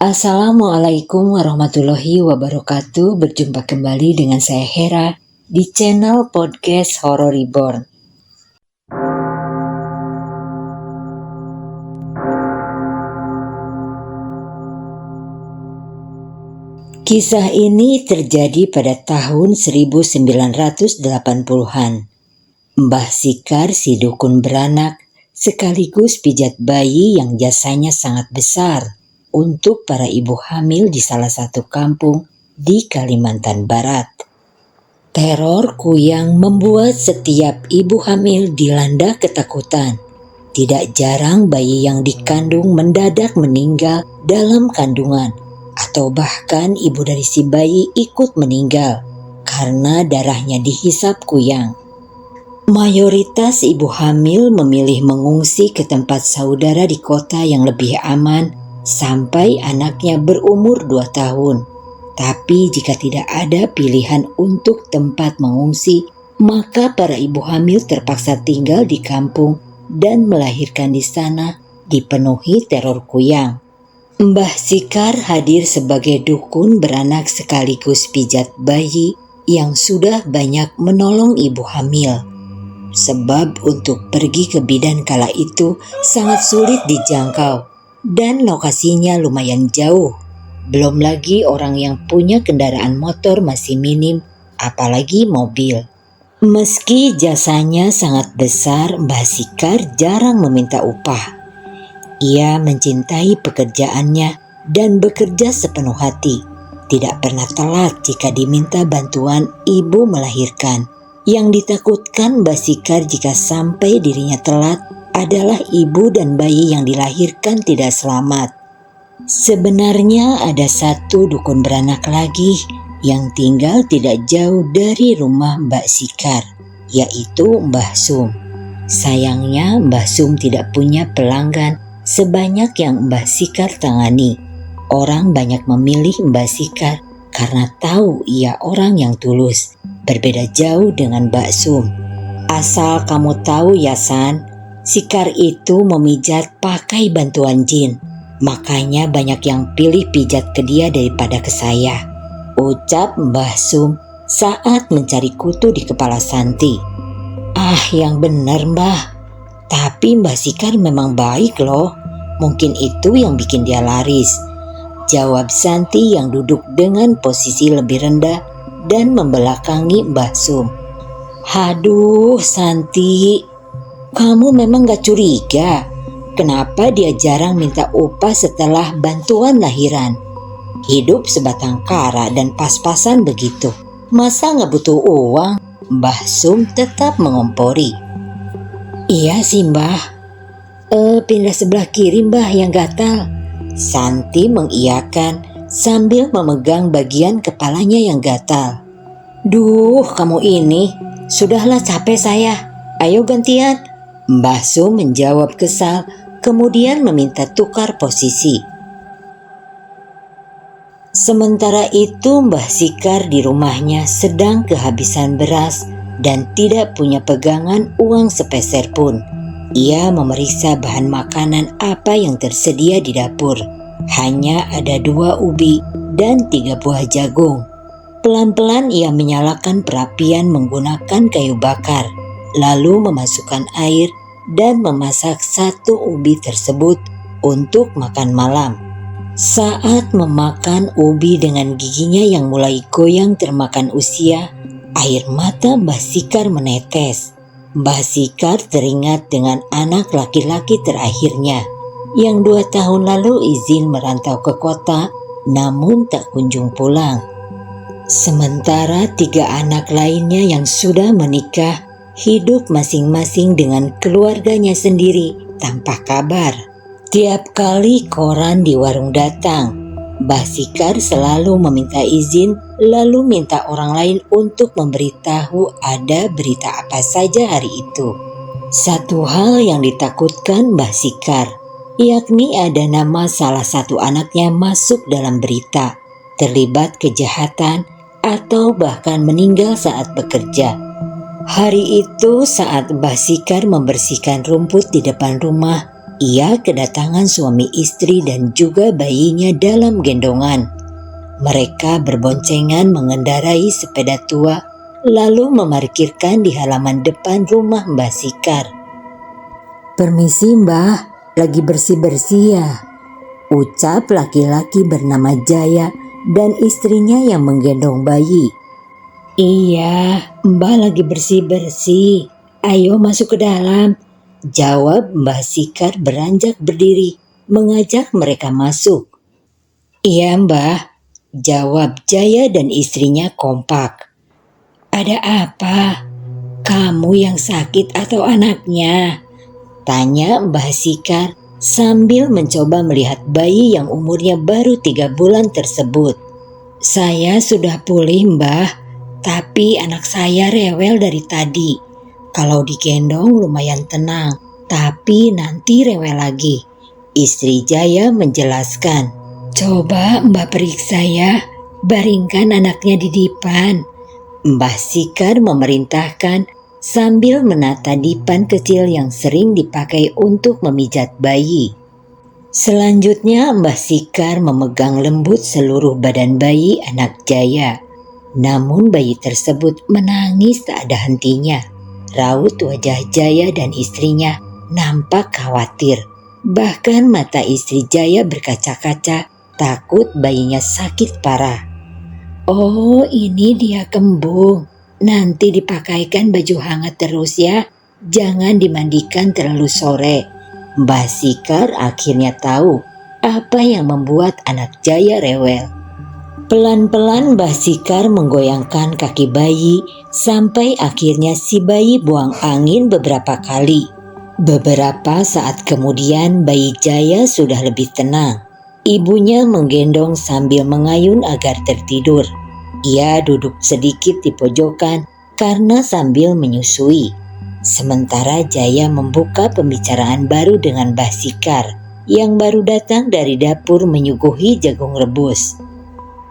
Assalamualaikum warahmatullahi wabarakatuh. Berjumpa kembali dengan saya Hera di channel podcast Horror Reborn. Kisah ini terjadi pada tahun 1980-an. Mbah Sikar si dukun beranak sekaligus pijat bayi yang jasanya sangat besar untuk para ibu hamil di salah satu kampung di Kalimantan Barat. Teror kuyang membuat setiap ibu hamil dilanda ketakutan. Tidak jarang bayi yang dikandung mendadak meninggal dalam kandungan, atau bahkan ibu dari si bayi ikut meninggal karena darahnya dihisap kuyang. Mayoritas ibu hamil memilih mengungsi ke tempat saudara di kota yang lebih aman sampai anaknya berumur 2 tahun. Tapi jika tidak ada pilihan untuk tempat mengungsi, maka para ibu hamil terpaksa tinggal di kampung dan melahirkan di sana dipenuhi teror kuyang. Mbah Sikar hadir sebagai dukun beranak sekaligus pijat bayi yang sudah banyak menolong ibu hamil. Sebab untuk pergi ke bidan kala itu sangat sulit dijangkau dan lokasinya lumayan jauh. Belum lagi orang yang punya kendaraan motor masih minim, apalagi mobil. Meski jasanya sangat besar, Mbah Sikar jarang meminta upah. Ia mencintai pekerjaannya dan bekerja sepenuh hati. Tidak pernah telat jika diminta bantuan ibu melahirkan. Yang ditakutkan Mbah Sikar jika sampai dirinya telat adalah ibu dan bayi yang dilahirkan tidak selamat. Sebenarnya ada satu dukun beranak lagi yang tinggal tidak jauh dari rumah Mbak Sikar, yaitu Mbah Sum. Sayangnya Mbah Sum tidak punya pelanggan sebanyak yang Mbah Sikar tangani. Orang banyak memilih Mbah Sikar karena tahu ia orang yang tulus, berbeda jauh dengan Mbak Sum. Asal kamu tahu ya San, Sikar itu memijat pakai bantuan jin. Makanya banyak yang pilih pijat ke dia daripada ke saya, ucap Mbah Sum saat mencari kutu di kepala Santi. Ah, yang benar Mbah, tapi Mbah Sikar memang baik loh. Mungkin itu yang bikin dia laris, jawab Santi yang duduk dengan posisi lebih rendah dan membelakangi Mbah Sum. Haduh Santi, kamu memang gak curiga kenapa dia jarang minta upah setelah bantuan lahiran? Hidup sebatang kara dan pas-pasan begitu, masa gak butuh uang? Mbah Sum tetap mengompori. Iya sih Mbah, pindah sebelah kiri Mbah yang gatal. Santi mengiyakan sambil memegang bagian kepalanya yang gatal. Duh, kamu ini, sudahlah capek saya, ayo gantian. Mbah Sum menjawab kesal, kemudian meminta tukar posisi. Sementara itu Mbah Sikar di rumahnya sedang kehabisan beras dan tidak punya pegangan uang sepeser pun. Ia memeriksa bahan makanan apa yang tersedia di dapur. Hanya ada 2 ubi dan 3 buah jagung. Pelan-pelan ia menyalakan perapian menggunakan kayu bakar, lalu memasukkan air dan memasak 1 ubi tersebut untuk makan malam. Saat memakan ubi dengan giginya yang mulai goyang termakan usia, air mata Mbah Sikar menetes. Mbah Sikar teringat dengan anak laki-laki terakhirnya yang 2 tahun lalu izin merantau ke kota namun tak kunjung pulang. Sementara 3 anak lainnya yang sudah menikah hidup masing-masing dengan keluarganya sendiri tanpa kabar. Tiap kali koran di warung datang, Mbah Sikar selalu meminta izin lalu minta orang lain untuk memberitahu ada berita apa saja hari itu. Satu hal yang ditakutkan Mbah Sikar, yakni ada nama salah satu anaknya masuk dalam berita, terlibat kejahatan atau bahkan meninggal saat bekerja. Hari itu saat Mbah Sikar membersihkan rumput di depan rumah, Ia kedatangan suami istri dan juga bayinya dalam gendongan. Mereka berboncengan mengendarai sepeda tua, lalu memarkirkan di halaman depan rumah Mbah Sikar. "Permisi Mbah, lagi bersih-bersih ya?" ucap laki-laki bernama Jaya dan istrinya yang menggendong bayi. "Iya, Mbah lagi bersih-bersih. Ayo masuk ke dalam," jawab Mbah Sikar beranjak berdiri, mengajak mereka masuk. "Iya Mbah," jawab Jaya dan istrinya kompak. "Ada apa? Kamu yang sakit atau anaknya?" tanya Mbah Sikar sambil mencoba melihat bayi yang umurnya baru 3 bulan tersebut. "Saya sudah pulih Mbah, tapi anak saya rewel dari tadi. Kalau digendong lumayan tenang, tapi nanti rewel lagi," istri Jaya menjelaskan. "Coba Mbah periksa ya, baringkan anaknya di dipan," Mbah Sikar memerintahkan sambil menata dipan kecil yang sering dipakai untuk memijat bayi. Selanjutnya Mbah Sikar memegang lembut seluruh badan bayi anak Jaya. Namun bayi tersebut menangis tak ada hentinya. Raut wajah Jaya dan istrinya nampak khawatir. Bahkan mata istri Jaya berkaca-kaca, takut bayinya sakit parah. "Oh, ini dia kembung. Nanti dipakaikan baju hangat terus ya. Jangan dimandikan terlalu sore." Mbah Sikar akhirnya tahu apa yang membuat anak Jaya rewel. Pelan-pelan Mbah Sikar menggoyangkan kaki bayi sampai akhirnya si bayi buang angin beberapa kali. Beberapa saat kemudian bayi Jaya sudah lebih tenang. Ibunya menggendong sambil mengayun agar tertidur. Ia duduk sedikit di pojokan karena sambil menyusui. Sementara Jaya membuka pembicaraan baru dengan Mbah Sikar yang baru datang dari dapur menyuguhi jagung rebus.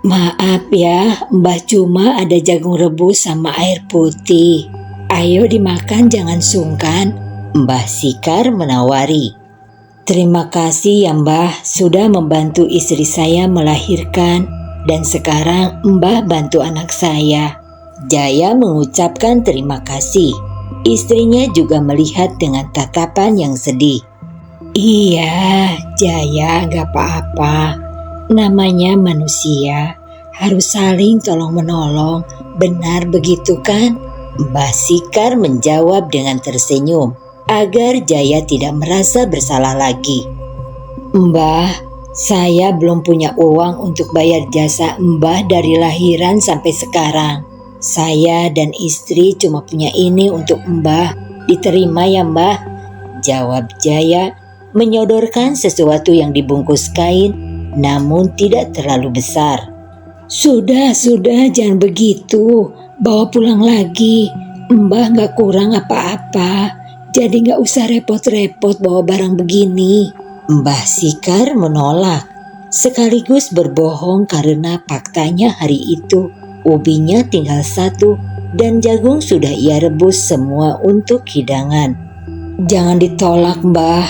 "Maaf ya, Mbah cuma ada jagung rebus sama air putih. Ayo dimakan jangan sungkan," Mbah Sikar menawari. "Terima kasih ya Mbah sudah membantu istri saya melahirkan dan sekarang Mbah bantu anak saya." Jaya mengucapkan terima kasih. Istrinya juga melihat dengan tatapan yang sedih. "Iya, Jaya gak apa-apa. Namanya manusia, harus saling tolong-menolong, benar begitu kan?" Mbah Sikar menjawab dengan tersenyum agar Jaya tidak merasa bersalah lagi. "Mbah, saya belum punya uang untuk bayar jasa Mbah dari lahiran sampai sekarang. Saya dan istri cuma punya ini untuk Mbah. Diterima ya Mbah?" jawab Jaya menyodorkan sesuatu yang dibungkus kain namun tidak terlalu besar. Sudah, jangan begitu. Bawa pulang lagi. Mbah gak kurang apa-apa. Jadi gak usah repot-repot bawa barang begini." Mbah Sikar menolak, sekaligus berbohong karena faktanya hari itu ubinya tinggal 1 dan jagung sudah ia rebus semua untuk hidangan. "Jangan ditolak Mbah,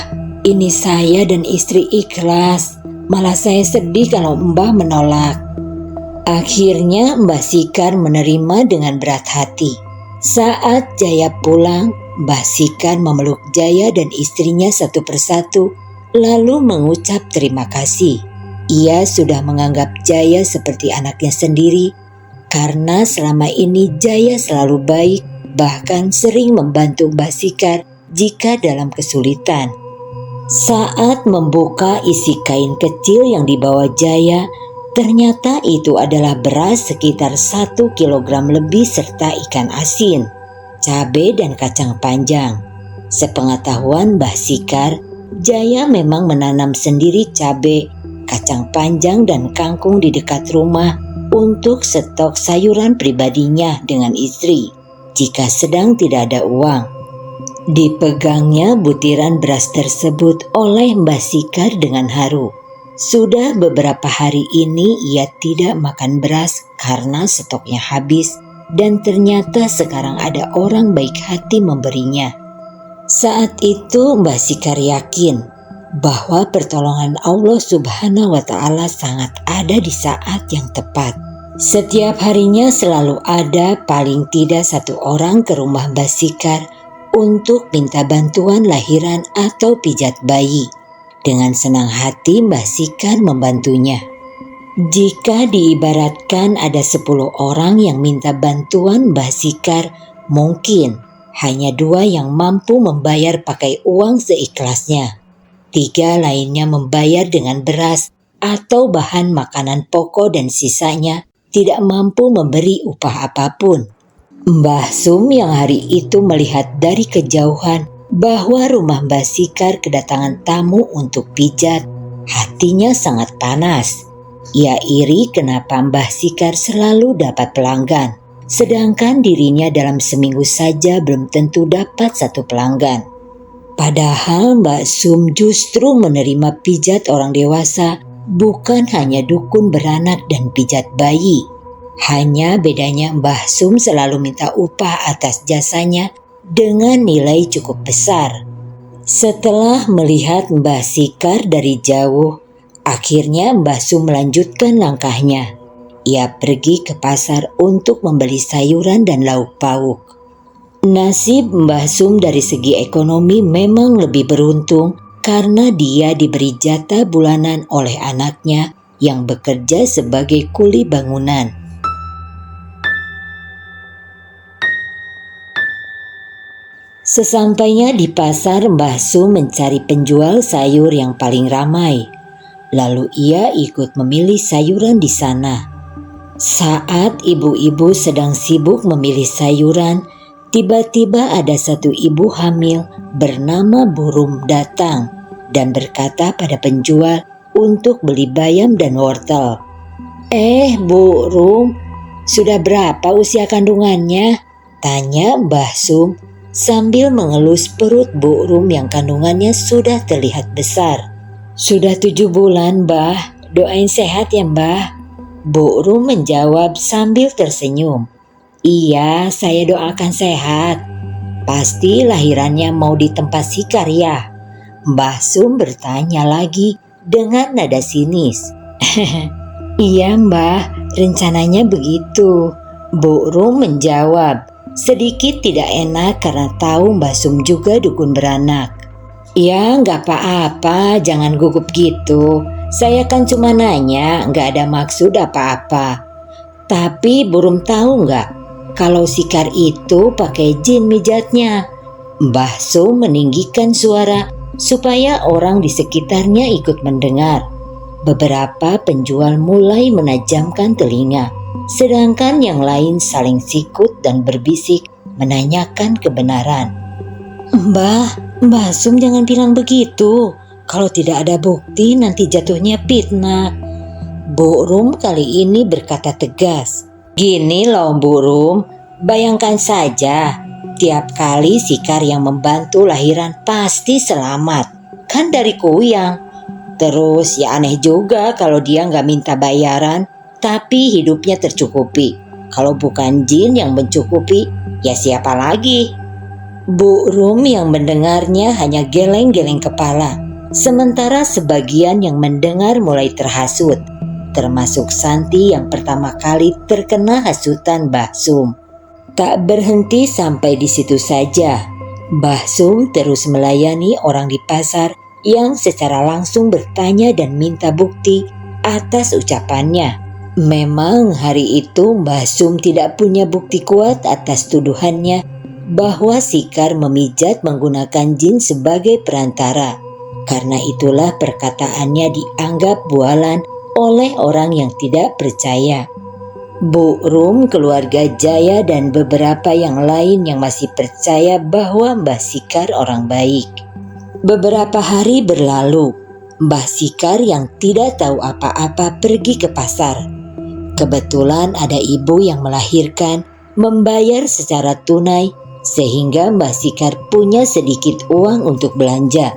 ini saya dan istri ikhlas. Malah saya sedih kalau Mbah menolak." Akhirnya Mbah Sikar menerima dengan berat hati. Saat Jaya pulang, Mbah Sikar memeluk Jaya dan istrinya satu persatu lalu mengucap terima kasih. Ia sudah menganggap Jaya seperti anaknya sendiri karena selama ini Jaya selalu baik, bahkan sering membantu Mbah Sikar jika dalam kesulitan. Saat membuka isi kain kecil yang dibawa Jaya, ternyata itu adalah beras sekitar 1 kilogram lebih serta ikan asin, cabai dan kacang panjang. Sepengetahuan Mbah Sikar, Jaya memang menanam sendiri cabai, kacang panjang dan kangkung di dekat rumah untuk stok sayuran pribadinya dengan istri jika sedang tidak ada uang. Dipegangnya butiran beras tersebut oleh Mbah Sikar dengan haru. Sudah beberapa hari ini ia tidak makan beras karena stoknya habis dan ternyata sekarang ada orang baik hati memberinya. Saat itu Mbah Sikar yakin bahwa pertolongan Allah Subhanahu wa Ta'ala sangat ada di saat yang tepat. Setiap harinya selalu ada paling tidak satu orang ke rumah Mbah Sikar untuk minta bantuan lahiran atau pijat bayi. Dengan senang hati Mbah Sikar membantunya. Jika diibaratkan ada 10 orang yang minta bantuan Mbah Sikar, mungkin hanya 2 yang mampu membayar pakai uang seikhlasnya. 3 lainnya membayar dengan beras atau bahan makanan pokok dan sisanya tidak mampu memberi upah apapun. Mbah Sum yang hari itu melihat dari kejauhan bahwa rumah Mbah Sikar kedatangan tamu untuk pijat, hatinya sangat panas. Ia iri kenapa Mbah Sikar selalu dapat pelanggan, sedangkan dirinya dalam seminggu saja belum tentu dapat 1 pelanggan. Padahal Mbak Sum justru menerima pijat orang dewasa, bukan hanya dukun beranak dan pijat bayi. Hanya bedanya Mbah Sum selalu minta upah atas jasanya dengan nilai cukup besar. Setelah melihat Mbah Sikar dari jauh, akhirnya Mbah Sum melanjutkan langkahnya. Ia pergi ke pasar untuk membeli sayuran dan lauk pauk. Nasib Mbah Sum dari segi ekonomi memang lebih beruntung karena dia diberi jatah bulanan oleh anaknya yang bekerja sebagai kuli bangunan. Sesampainya di pasar, Mbah Sum mencari penjual sayur yang paling ramai. Lalu ia ikut memilih sayuran di sana. Saat ibu-ibu sedang sibuk memilih sayuran, tiba-tiba ada satu ibu hamil bernama Bu Rum datang dan berkata pada penjual untuk beli bayam dan wortel. Bu Rum, sudah berapa usia kandungannya? Tanya Mbah Sum sambil mengelus perut Bu Rum yang kandungannya sudah terlihat besar. Sudah 7 bulan, Mbah. Doain sehat ya, Mbah. Bu Rum menjawab sambil tersenyum. Iya, saya doakan sehat. Pasti lahirannya mau di tempat Sikar ya? Mbah Sum bertanya lagi dengan nada sinis. Iya, Mbah, rencananya begitu. Bu Rum menjawab, sedikit tidak enak karena tahu Mbah Sum juga dukun beranak. Ya nggak apa-apa, jangan gugup gitu. Saya kan cuma nanya, nggak ada maksud apa-apa. Tapi Bu Rum tahu nggak kalau Sikar itu pakai jin mijatnya? Mbah Sum meninggikan suara supaya orang di sekitarnya ikut mendengar. Beberapa penjual mulai menajamkan telinga, sedangkan yang lain saling sikut dan berbisik menanyakan kebenaran. Mbah Sum jangan bilang begitu. Kalau tidak ada bukti nanti jatuhnya fitnah. Bu Rum kali ini berkata tegas. Gini loh Bu Rum, bayangkan saja tiap kali Sikar yang membantu lahiran pasti selamat. Kan dari kuyang. Terus ya aneh juga kalau dia nggak minta bayaran tapi hidupnya tercukupi. Kalau bukan jin yang mencukupi, ya siapa lagi? Bu Rum yang mendengarnya hanya geleng-geleng kepala. Sementara sebagian yang mendengar mulai terhasut. Termasuk Santi yang pertama kali terkena hasutan Mbah Sum. Tak berhenti sampai di situ saja. Mbah Sum terus melayani orang di pasar yang secara langsung bertanya dan minta bukti atas ucapannya. Memang hari itu Mbah Sum tidak punya bukti kuat atas tuduhannya bahwa Sikar memijat menggunakan jin sebagai perantara. Karena itulah perkataannya dianggap bualan oleh orang yang tidak percaya. Bu Rum, keluarga Jaya dan beberapa yang lain yang masih percaya bahwa Mbah Sikar orang baik. Beberapa hari berlalu, Mbah Sikar yang tidak tahu apa-apa pergi ke pasar. Kebetulan ada ibu yang melahirkan, membayar secara tunai sehingga Mbah Sikar punya sedikit uang untuk belanja.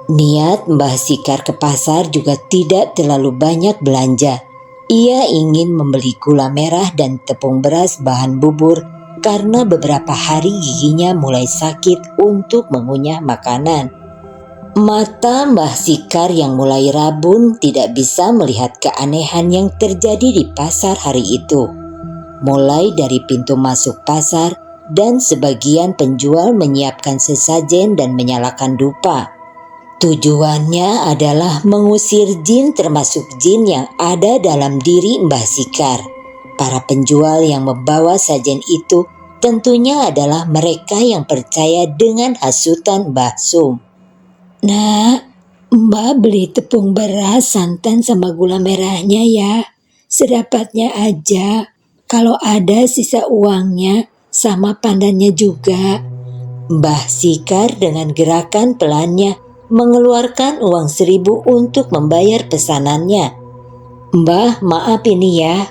Niat Mbah Sikar ke pasar juga tidak terlalu banyak belanja. Ia ingin membeli gula merah dan tepung beras bahan bubur karena beberapa hari giginya mulai sakit untuk mengunyah makanan. Mata Mbah Sikar yang mulai rabun tidak bisa melihat keanehan yang terjadi di pasar hari itu. Mulai dari pintu masuk pasar dan sebagian penjual menyiapkan sesajen dan menyalakan dupa. Tujuannya adalah mengusir jin termasuk jin yang ada dalam diri Mbah Sikar. Para penjual yang membawa sajen itu tentunya adalah mereka yang percaya dengan hasutan Mbah Sum. Nak, Mbak beli tepung beras, santan sama gula merahnya ya. Sedapatnya aja. Kalau ada sisa uangnya sama pandannya juga. Mbah Sikar dengan gerakan pelannya mengeluarkan uang 1.000 untuk membayar pesanannya. Mbah, maaf ini ya.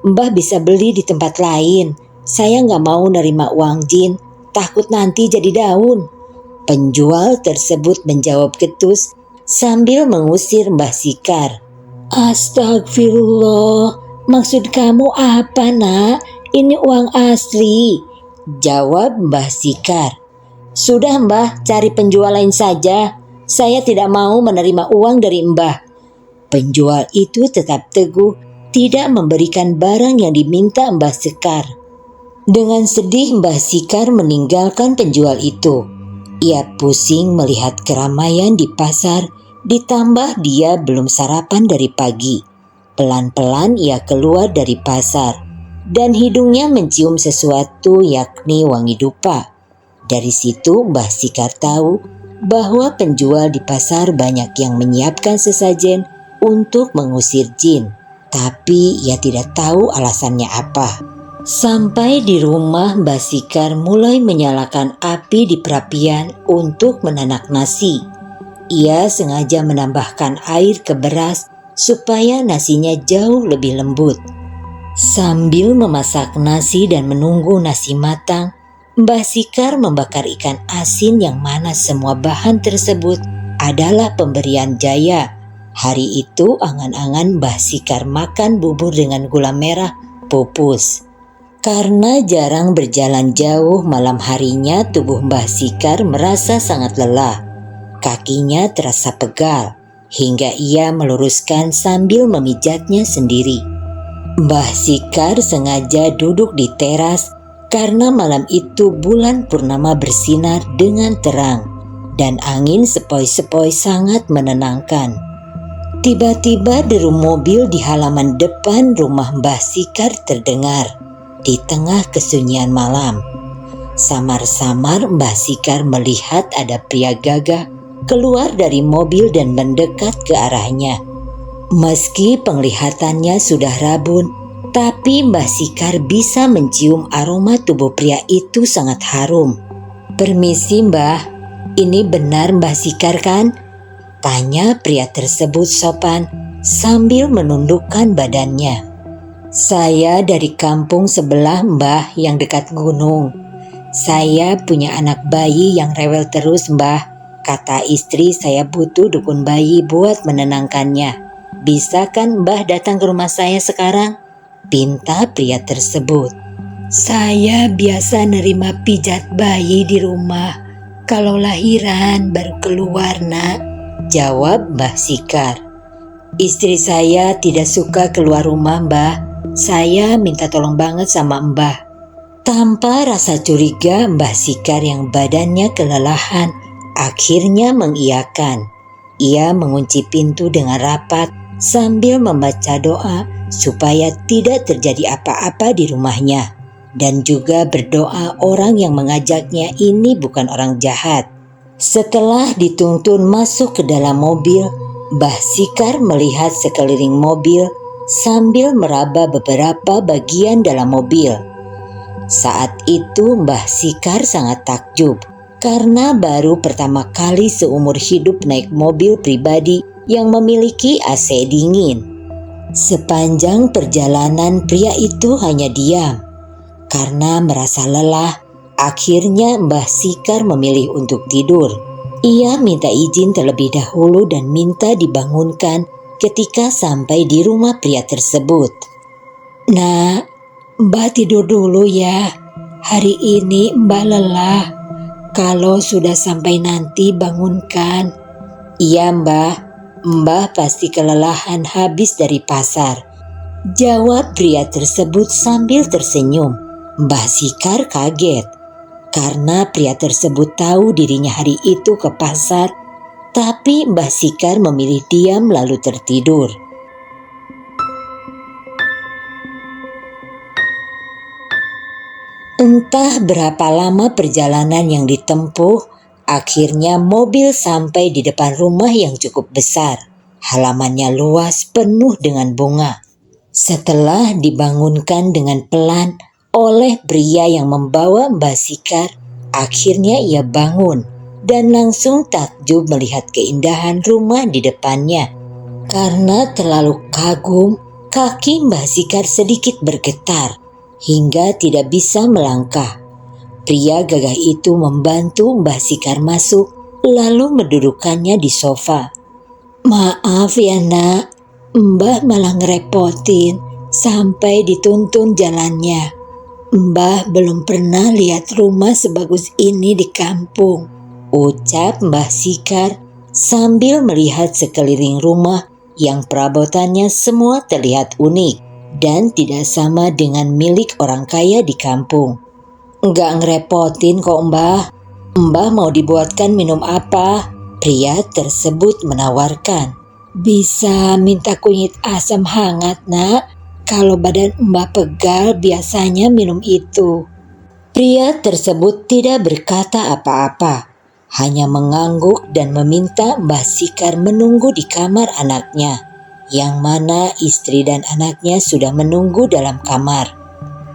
Mbah bisa beli di tempat lain. Saya nggak mau nerima uang jin. Takut nanti jadi daun. Penjual tersebut menjawab ketus sambil mengusir Mbah Sikar. Astagfirullah, maksud kamu apa nak? Ini uang asli, jawab Mbah Sikar. Sudah Mbah, cari penjual lain saja. Saya tidak mau menerima uang dari Mbah. Penjual itu tetap teguh, tidak memberikan barang yang diminta Mbah Sikar. Dengan sedih Mbah Sikar meninggalkan penjual itu. Ia pusing melihat keramaian di pasar, ditambah dia belum sarapan dari pagi. Pelan-pelan ia keluar dari pasar, dan hidungnya mencium sesuatu yakni wangi dupa. Dari situ Mbah Sikar tahu bahwa penjual di pasar banyak yang menyiapkan sesajen untuk mengusir jin. Tapi ia tidak tahu alasannya apa. Sampai di rumah, Mbah Sikar mulai menyalakan api di perapian untuk menanak nasi. Ia sengaja menambahkan air ke beras supaya nasinya jauh lebih lembut. Sambil memasak nasi dan menunggu nasi matang, Mbah Sikar membakar ikan asin yang mana semua bahan tersebut adalah pemberian Jaya. Hari itu angan-angan Mbah Sikar makan bubur dengan gula merah pupus. Karena jarang berjalan jauh, malam harinya tubuh Mbah Sikar merasa sangat lelah. Kakinya terasa pegal, hingga ia meluruskan sambil memijatnya sendiri. Mbah Sikar sengaja duduk di teras karena malam itu bulan purnama bersinar dengan terang dan angin sepoi-sepoi sangat menenangkan. Tiba-tiba deru mobil di halaman depan rumah Mbah Sikar terdengar di tengah kesunyian malam. Samar-samar Mbah Sikar melihat ada pria gagah keluar dari mobil dan mendekat ke arahnya. Meski penglihatannya sudah rabun, tapi Mbah Sikar bisa mencium aroma tubuh pria itu sangat harum. Permisi Mbah, ini benar Mbah Sikar kan? Tanya pria tersebut sopan sambil menundukkan badannya. Saya dari kampung sebelah Mbah yang dekat gunung. Saya punya anak bayi yang rewel terus Mbah. Kata istri saya butuh dukun bayi buat menenangkannya. Bisa kan Mbah datang ke rumah saya sekarang? Pinta pria tersebut. Saya biasa nerima pijat bayi di rumah. Kalau lahiran baru keluar nak, jawab Mbah Sikar. Istri saya tidak suka keluar rumah Mbah. Saya minta tolong banget sama Mbah. Tanpa rasa curiga, Mbah Sikar yang badannya kelelahan akhirnya mengiyakan. Ia mengunci pintu dengan rapat sambil membaca doa supaya tidak terjadi apa-apa di rumahnya, dan juga berdoa orang yang mengajaknya ini bukan orang jahat. Setelah dituntun masuk ke dalam mobil, Mbah Sikar melihat sekeliling mobil sambil meraba beberapa bagian dalam mobil. Saat itu Mbah Sikar sangat takjub karena baru pertama kali seumur hidup naik mobil pribadi yang memiliki AC dingin. Sepanjang perjalanan pria itu hanya diam. Karena merasa lelah, akhirnya Mbah Sikar memilih untuk tidur. Ia minta izin terlebih dahulu dan minta dibangunkan ketika sampai di rumah pria tersebut. Nak, Mbah tidur dulu ya. Hari ini Mbah lelah. Kalau sudah sampai nanti bangunkan. "Iya mbah, mbah pasti kelelahan habis dari pasar," jawab pria tersebut sambil tersenyum. Mbah Sikar kaget karena pria tersebut tahu dirinya hari itu ke pasar, tapi Mbah Sikar memilih diam lalu tertidur. Entah berapa lama perjalanan yang ditempuh, akhirnya mobil sampai di depan rumah yang cukup besar. Halamannya luas penuh dengan bunga. Setelah dibangunkan dengan pelan oleh pria yang membawa Mbah Sikar, akhirnya ia bangun dan langsung takjub melihat keindahan rumah di depannya. Karena terlalu kagum, kaki Mbah Sikar sedikit bergetar hingga tidak bisa melangkah. Pria gagah itu membantu Mbah Sikar masuk lalu mendudukkannya di sofa. "Maaf ya nak, Mbah malah ngerepotin sampai dituntun jalannya. Mbah belum pernah lihat rumah sebagus ini di kampung," ucap Mbah Sikar sambil melihat sekeliling rumah yang perabotannya semua terlihat unik dan tidak sama dengan milik orang kaya di kampung. "Nggak ngerepotin kok mbah. Mbah mau dibuatkan minum apa?" Pria tersebut menawarkan. "Bisa minta kunyit asam hangat nak. Kalau badan mbah pegal biasanya minum itu." Pria tersebut tidak berkata apa-apa, hanya mengangguk dan meminta Mbah Sikar menunggu di kamar anaknya, yang mana istri dan anaknya sudah menunggu dalam kamar.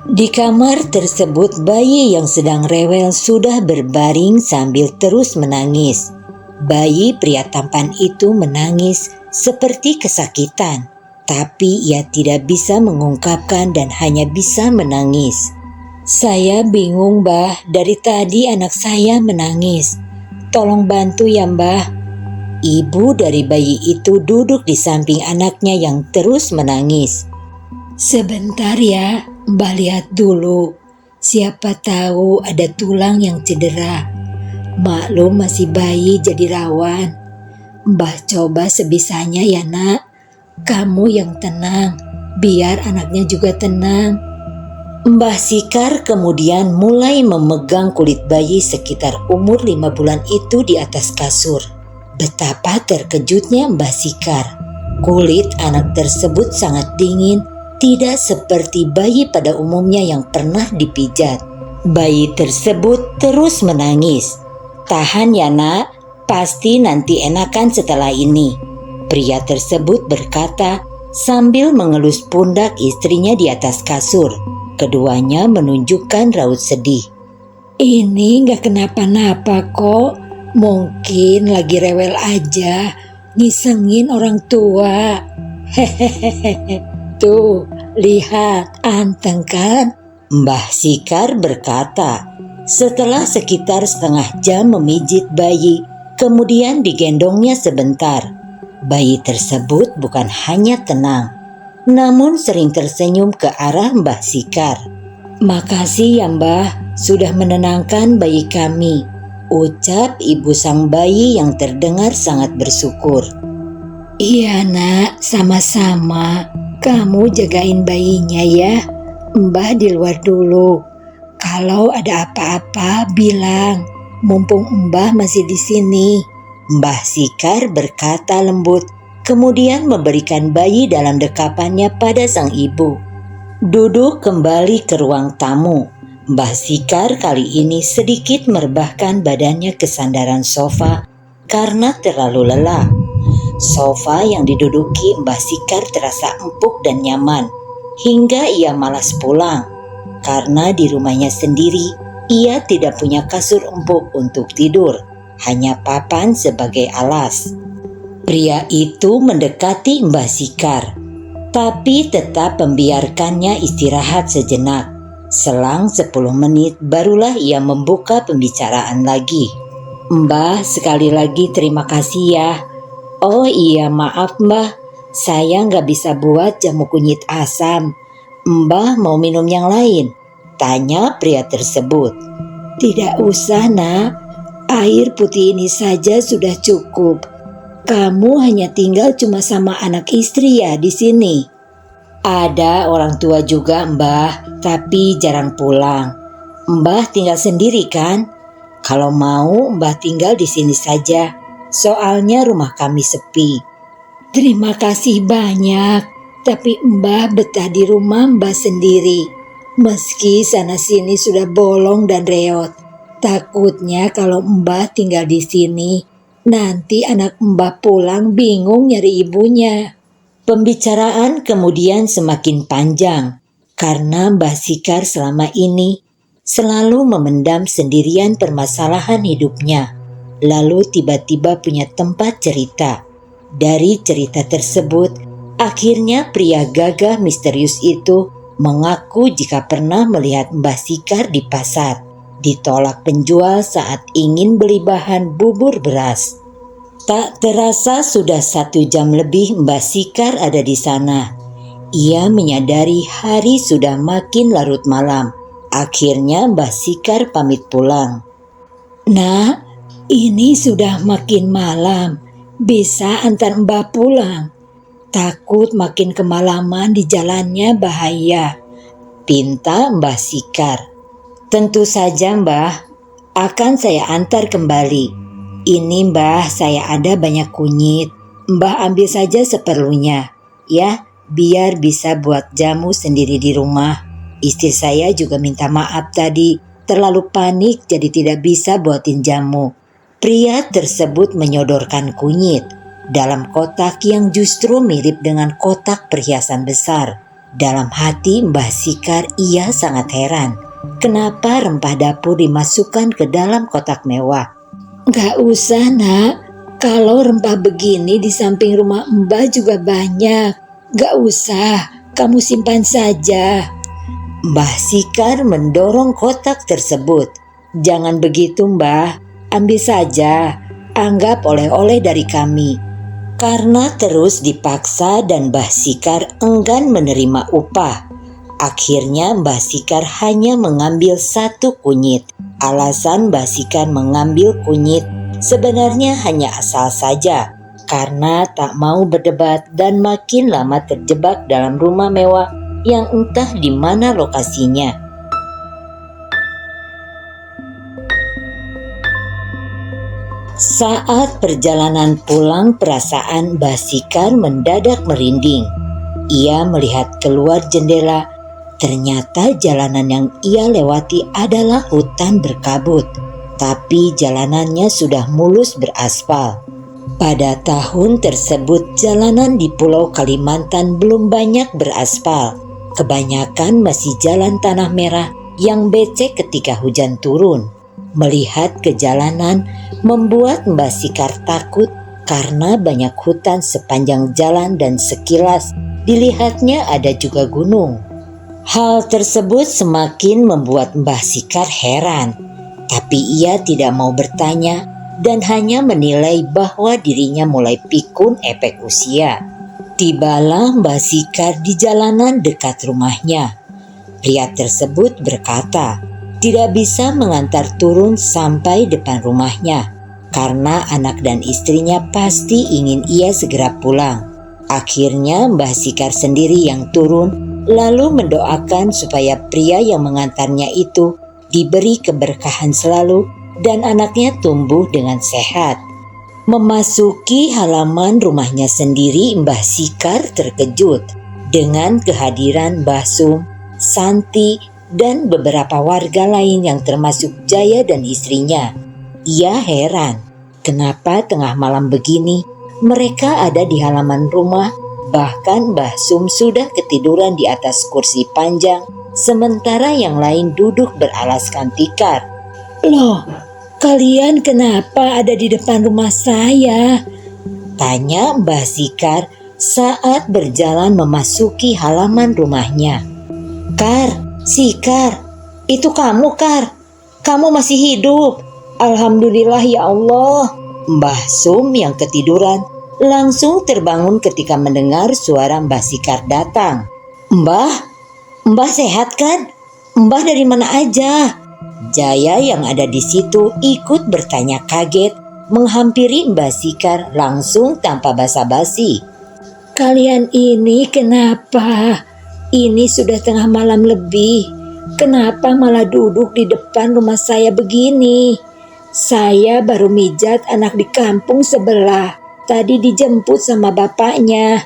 Di kamar tersebut bayi yang sedang rewel sudah berbaring sambil terus menangis. Bayi pria tampan itu menangis seperti kesakitan, tapi ia tidak bisa mengungkapkan dan hanya bisa menangis. "Saya bingung mbah, dari tadi anak saya menangis. Tolong bantu ya mbah." Ibu dari bayi itu duduk di samping anaknya yang terus menangis. "Sebentar ya, mbah lihat dulu. Siapa tahu ada tulang yang cedera. Maklum masih bayi jadi rawan. Mbah coba sebisanya ya nak. Kamu yang tenang, biar anaknya juga tenang." Mbah Sikar kemudian mulai memegang kulit bayi sekitar umur 5 bulan itu di atas kasur. Betapa terkejutnya Mbah Sikar. Kulit anak tersebut sangat dingin, tidak seperti bayi pada umumnya yang pernah dipijat. Bayi tersebut terus menangis. "Tahan ya nak, pasti nanti enakan setelah ini," pria tersebut berkata sambil mengelus pundak istrinya di atas kasur. Keduanya menunjukkan raut sedih. "Ini gak kenapa-napa kok. Mungkin lagi rewel aja, ngisengin orang tua. Hehehe, tuh lihat anteng kan?" Mbah Sikar berkata setelah sekitar setengah jam memijit bayi, kemudian digendongnya sebentar. Bayi tersebut bukan hanya tenang, namun sering tersenyum ke arah Mbah Sikar. "Makasih ya mbah, sudah menenangkan bayi kami," ucap ibu sang bayi yang terdengar sangat bersyukur. "Iya nak, sama-sama. Kamu jagain bayinya ya. Mbah di luar dulu. Kalau ada apa-apa bilang, mumpung mbah masih di sini," Mbah Sikar berkata lembut, kemudian memberikan bayi dalam dekapannya pada sang ibu. Duduk kembali ke ruang tamu. Mbah Sikar kali ini sedikit merebahkan badannya ke sandaran sofa karena terlalu lelah. Sofa yang diduduki Mbah Sikar terasa empuk dan nyaman, hingga ia malas pulang. Karena di rumahnya sendiri, ia tidak punya kasur empuk untuk tidur, hanya papan sebagai alas. Pria itu mendekati Mbah Sikar, tapi tetap membiarkannya istirahat sejenak. Selang 10 menit barulah ia membuka pembicaraan lagi. "Mbah, sekali lagi terima kasih ya." "Oh iya, maaf mbah, saya nggak bisa buat jamu kunyit asam. Mbah mau minum yang lain?" tanya pria tersebut. "Tidak usah nak, air putih ini saja sudah cukup." Kamu hanya tinggal cuma sama anak istri ya di sini? Ada orang tua juga, Mbah, tapi jarang pulang. Mbah tinggal sendiri kan? Kalau mau, Mbah tinggal di sini saja. Soalnya rumah kami sepi. Terima kasih banyak, tapi Mbah betah di rumah Mbah sendiri. Meski sana-sini sudah bolong dan reot. Takutnya kalau Mbah tinggal di sini, nanti anak Mbah pulang bingung nyari ibunya. Pembicaraan kemudian semakin panjang karena Mbah Sikar selama ini selalu memendam sendirian permasalahan hidupnya. Lalu tiba-tiba punya tempat cerita. Dari cerita tersebut, akhirnya pria gagah misterius itu mengaku jika pernah melihat Mbah Sikar di pasar. Ditolak penjual saat ingin beli bahan bubur beras. Tak terasa sudah 1 jam lebih Mbah Sikar ada di sana. Ia menyadari hari sudah makin larut malam. Akhirnya Mbah Sikar pamit pulang. Nak, ini sudah makin malam. Bisa antar Mbah pulang. Takut makin kemalaman di jalannya bahaya, pinta Mbah Sikar. Tentu saja Mbah, akan saya antar kembali. Ini Mbah, saya ada banyak kunyit. Mbah ambil saja seperlunya, ya, biar bisa buat jamu sendiri di rumah. Istri saya juga minta maaf tadi, terlalu panik jadi tidak bisa buatin jamu. Pria tersebut menyodorkan kunyit dalam kotak yang justru mirip dengan kotak perhiasan besar. Dalam hati Mbah Sikar ia sangat heran. Kenapa rempah dapur dimasukkan ke dalam kotak mewah? Gak usah nak, kalau rempah begini di samping rumah Mbah juga banyak. Gak usah, kamu simpan saja. Mbah Sikar mendorong kotak tersebut. Jangan begitu Mbah, ambil saja, anggap oleh-oleh dari kami. Karena terus dipaksa dan Mbah Sikar enggan menerima upah. Akhirnya Mbah Sikar hanya mengambil 1 kunyit. Alasan Mbah Sikar mengambil kunyit sebenarnya hanya asal saja, karena tak mau berdebat dan makin lama terjebak dalam rumah mewah yang entah di mana lokasinya. Saat perjalanan pulang, perasaan Mbah Sikar mendadak merinding. Ia melihat keluar jendela. Ternyata jalanan yang ia lewati adalah hutan berkabut, tapi jalanannya sudah mulus beraspal. Pada tahun tersebut jalanan di Pulau Kalimantan belum banyak beraspal. Kebanyakan masih jalan tanah merah yang becek ketika hujan turun. Melihat ke jalanan membuat Mbah Sikar takut karena banyak hutan sepanjang jalan dan sekilas dilihatnya ada juga gunung. Hal tersebut semakin membuat Mbah Sikar heran, tapi ia tidak mau bertanya dan hanya menilai bahwa dirinya mulai pikun efek usia. Tibalah Mbah Sikar di jalanan dekat rumahnya. Pria tersebut berkata, tidak bisa mengantar turun sampai depan rumahnya, karena anak dan istrinya pasti ingin ia segera pulang. Akhirnya Mbah Sikar sendiri yang turun, lalu mendoakan supaya pria yang mengantarnya itu diberi keberkahan selalu dan anaknya tumbuh dengan sehat. Memasuki halaman rumahnya sendiri, Mbah Sikar terkejut dengan kehadiran Mbah Sum, Santi, dan beberapa warga lain yang termasuk Jaya dan istrinya. Ia heran, kenapa tengah malam begini mereka ada di halaman rumah. Bahkan Mbah Sum sudah ketiduran di atas kursi panjang, sementara yang lain duduk beralaskan tikar. Loh, kalian kenapa ada di depan rumah saya? Tanya Mbah Sikar saat berjalan memasuki halaman rumahnya. Kar, Sikar, itu kamu Kar? Kamu masih hidup? Alhamdulillah ya Allah. Mbah Sum yang ketiduran langsung terbangun ketika mendengar suara Mbah Sikar datang. Mbah sehat kan? Mbah dari mana aja? Jaya yang ada di situ ikut bertanya kaget menghampiri Mbah Sikar langsung tanpa basa-basi. "Kalian ini kenapa? Ini sudah tengah malam lebih. Kenapa malah duduk di depan rumah saya begini? Saya baru mijat anak di kampung sebelah. Tadi dijemput sama bapaknya."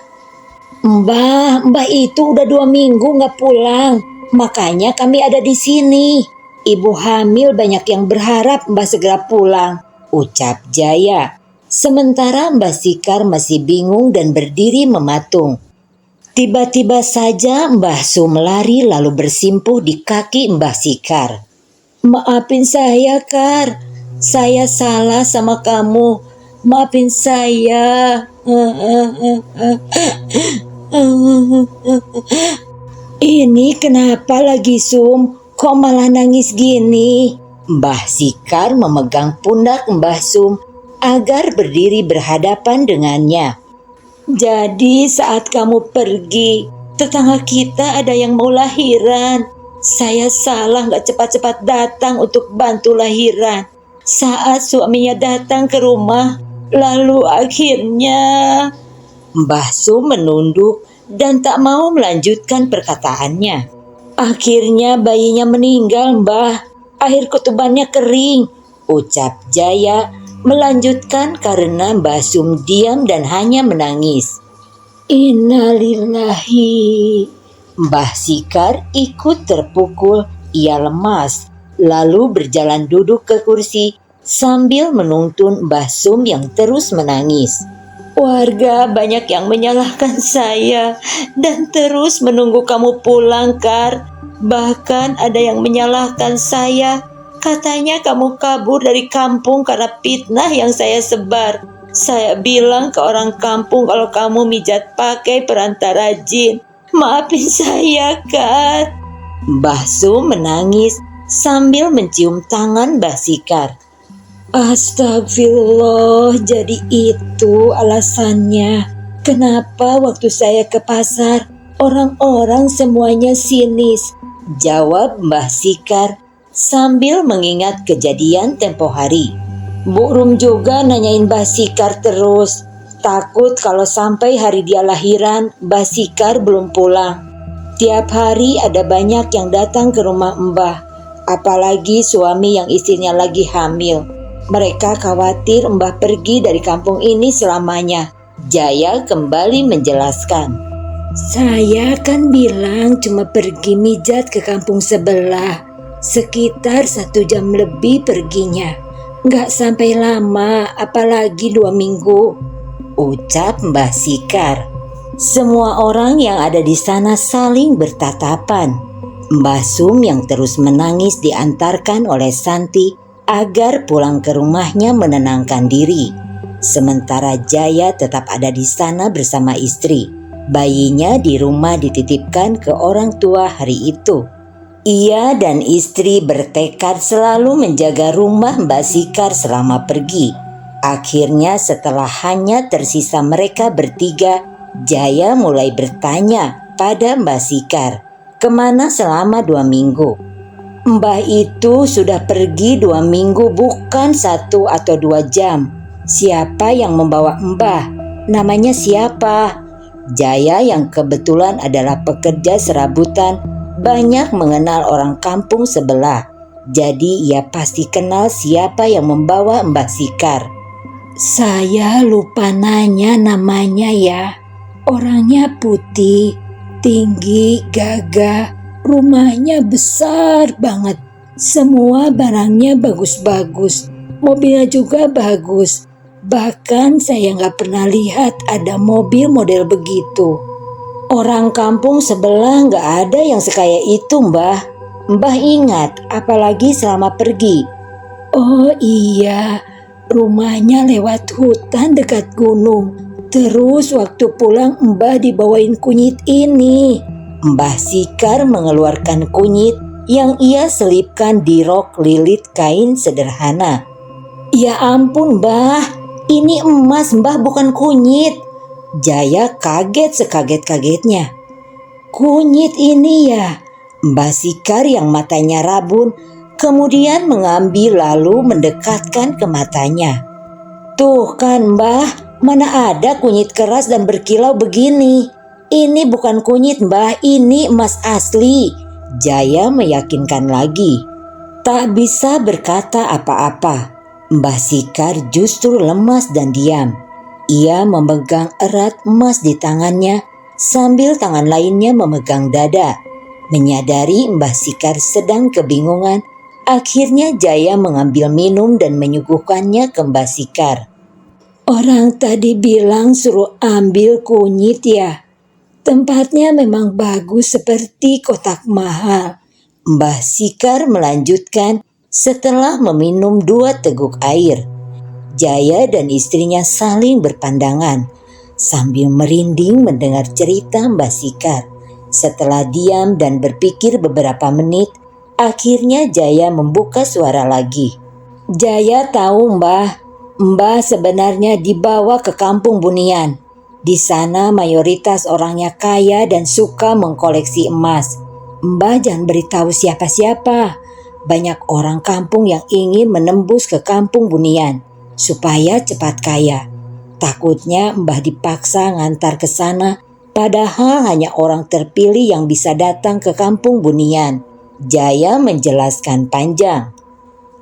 Mbah itu udah 2 minggu nggak pulang. Makanya kami ada di sini. Ibu hamil banyak yang berharap Mbah segera pulang, ucap Jaya. Sementara Mbah Sikar masih bingung dan berdiri mematung. Tiba-tiba saja Mbah Su melari lalu bersimpuh di kaki Mbah Sikar. "Maafin saya, Kar. Saya salah sama kamu. Maafin saya." "Ini kenapa lagi, Sum? Kok malah nangis gini?" Mbah Sikar memegang pundak Mbah Sum agar berdiri berhadapan dengannya. "Jadi saat kamu pergi, tetangga kita ada yang mau lahiran. Saya salah gak cepat-cepat datang untuk bantu lahiran. Saat suaminya datang ke rumah, lalu akhirnya..." Mbah Sum menunduk dan tak mau melanjutkan perkataannya. "Akhirnya bayinya meninggal, Mbah. Air ketubannya kering," ucap Jaya melanjutkan karena Mbah Sum diam dan hanya menangis. "Innalillahi." Mbah Sikar ikut terpukul, ia lemas, lalu berjalan duduk ke kursi sambil menuntun Mbah Sum yang terus menangis. "Warga banyak yang menyalahkan saya dan terus menunggu kamu pulang, Kar. Bahkan ada yang menyalahkan saya. Katanya kamu kabur dari kampung karena fitnah yang saya sebar. Saya bilang ke orang kampung kalau kamu mijat pakai perantara jin. Maafin saya, Kar." Mbah Su menangis sambil mencium tangan Mbah Sikar. "Astagfirullah, jadi itu alasannya. Kenapa waktu saya ke pasar, orang-orang semuanya sinis?" jawab Mbah Sikar sambil mengingat kejadian tempo hari. Bu Rum juga nanyain Mbah Sikar terus. Takut kalau sampai hari dia lahiran, Mbah Sikar belum pulang. Tiap hari ada banyak yang datang ke rumah Mbah, apalagi suami yang istrinya lagi hamil. Mereka khawatir Mbah pergi dari kampung ini selamanya. Jaya kembali menjelaskan. "Saya kan bilang cuma pergi mijat ke kampung sebelah. Sekitar 1 jam lebih perginya. Nggak sampai lama, apalagi 2 minggu, ucap Mbah Sikar. Semua orang yang ada di sana saling bertatapan. Mbah Sum yang terus menangis diantarkan oleh Santi agar pulang ke rumahnya menenangkan diri. Sementara Jaya tetap ada di sana bersama istri. Bayinya di rumah dititipkan ke orang tua hari itu. Ia dan istri bertekad selalu menjaga rumah Mbak Sikar selama pergi. Akhirnya setelah hanya tersisa mereka bertiga, Jaya mulai bertanya pada Mbak Sikar, kemana selama 2 minggu. Mbah itu sudah pergi 2 minggu, bukan 1 atau 2 jam. Siapa yang membawa Mbah? Namanya siapa? Jaya yang kebetulan adalah pekerja serabutan banyak mengenal orang kampung sebelah. Jadi ia pasti kenal siapa yang membawa Mbak Sikar. Saya lupa nanya namanya ya. Orangnya putih, tinggi, gagah, rumahnya besar banget. Semua barangnya bagus-bagus, mobilnya juga bagus. Bahkan saya nggak pernah lihat ada mobil model begitu. Orang kampung sebelah nggak ada yang sekaya itu, Mbah. Mbah ingat, apalagi selama pergi. Oh iya, rumahnya lewat hutan dekat gunung. Terus waktu pulang Mbah dibawain kunyit ini. Mbah Sikar mengeluarkan kunyit yang ia selipkan di rok lilit kain sederhana. Ya ampun, Mbah, ini emas, Mbah, bukan kunyit. Jaya kaget sekaget-kagetnya. Kunyit ini ya? Mbah Sikar yang matanya rabun kemudian mengambil lalu mendekatkan ke matanya. Tuh kan Mbah, mana ada kunyit keras dan berkilau begini. Ini bukan kunyit Mbah, ini emas asli. Jaya meyakinkan lagi. Tak bisa berkata apa-apa. Mbah Sikar justru lemas dan diam. Ia memegang erat emas di tangannya sambil tangan lainnya memegang dada. Menyadari Mbah Sikar sedang kebingungan, akhirnya Jaya mengambil minum dan menyuguhkannya ke Mbah Sikar. Orang tadi bilang suruh ambil kunyit ya. Tempatnya memang bagus seperti kotak mahal. Mbah Sikar melanjutkan setelah meminum 2 teguk air. Jaya dan istrinya saling berpandangan sambil merinding mendengar cerita Mbah Sikar. Setelah diam dan berpikir beberapa menit, akhirnya Jaya membuka suara lagi. Jaya tahu Mbah sebenarnya dibawa ke kampung Bunian. Di sana mayoritas orangnya kaya dan suka mengkoleksi emas. Mbah jangan beritahu siapa-siapa. Banyak orang kampung yang ingin menembus ke kampung Bunian supaya cepat kaya. Takutnya Mbah dipaksa ngantar ke sana, padahal hanya orang terpilih yang bisa datang ke kampung Bunian. Jaya menjelaskan panjang.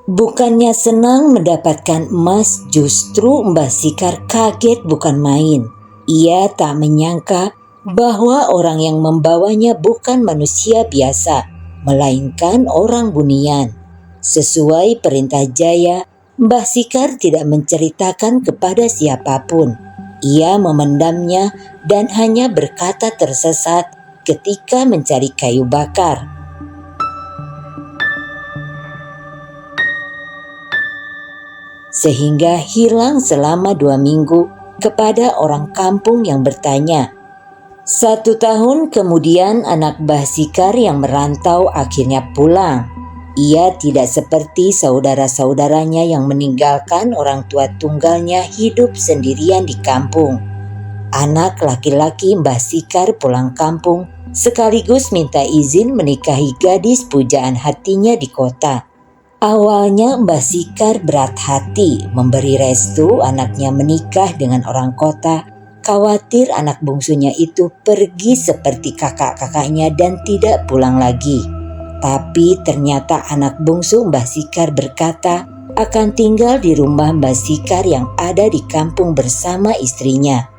Bukannya senang mendapatkan emas, justru Mbah Sikar kaget bukan main. Ia tak menyangka bahwa orang yang membawanya bukan manusia biasa, melainkan orang Bunian. Sesuai perintah Jaya, Mbah Sikar tidak menceritakan kepada siapapun. Ia memendamnya dan hanya berkata tersesat ketika mencari kayu bakar. Sehingga hilang selama 2 minggu kepada orang kampung yang bertanya. 1 tahun kemudian anak Mbah Sikar yang merantau akhirnya pulang. Ia tidak seperti saudara-saudaranya yang meninggalkan orang tua tunggalnya hidup sendirian di kampung. Anak laki-laki Mbah Sikar pulang kampung sekaligus minta izin menikahi gadis pujaan hatinya di kota. Awalnya Mbah Sikar berat hati memberi restu anaknya menikah dengan orang kota, khawatir anak bungsunya itu pergi seperti kakak-kakaknya dan tidak pulang lagi. Tapi ternyata anak bungsu Mbah Sikar berkata akan tinggal di rumah Mbah Sikar yang ada di kampung bersama istrinya.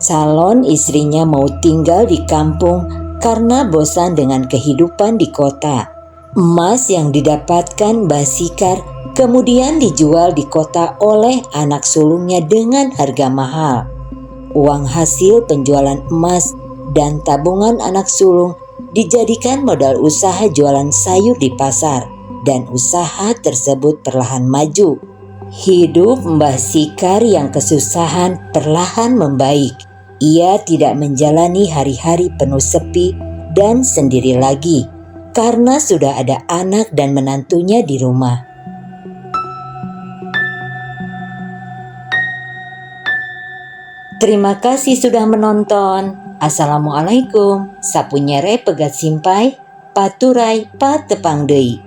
Calon istrinya mau tinggal di kampung karena bosan dengan kehidupan di kota. Emas yang didapatkan Mbah Sikar kemudian dijual di kota oleh anak sulungnya dengan harga mahal. Uang hasil penjualan emas dan tabungan anak sulung dijadikan modal usaha jualan sayur di pasar, dan usaha tersebut perlahan maju. Hidup Mbah Sikar yang kesusahan perlahan membaik. Ia tidak menjalani hari-hari penuh sepi dan sendiri lagi, karena sudah ada anak dan menantunya di rumah. Terima kasih sudah menonton. Assalamualaikum. Sapunyere pegat simpai, paturai pa tepang deui.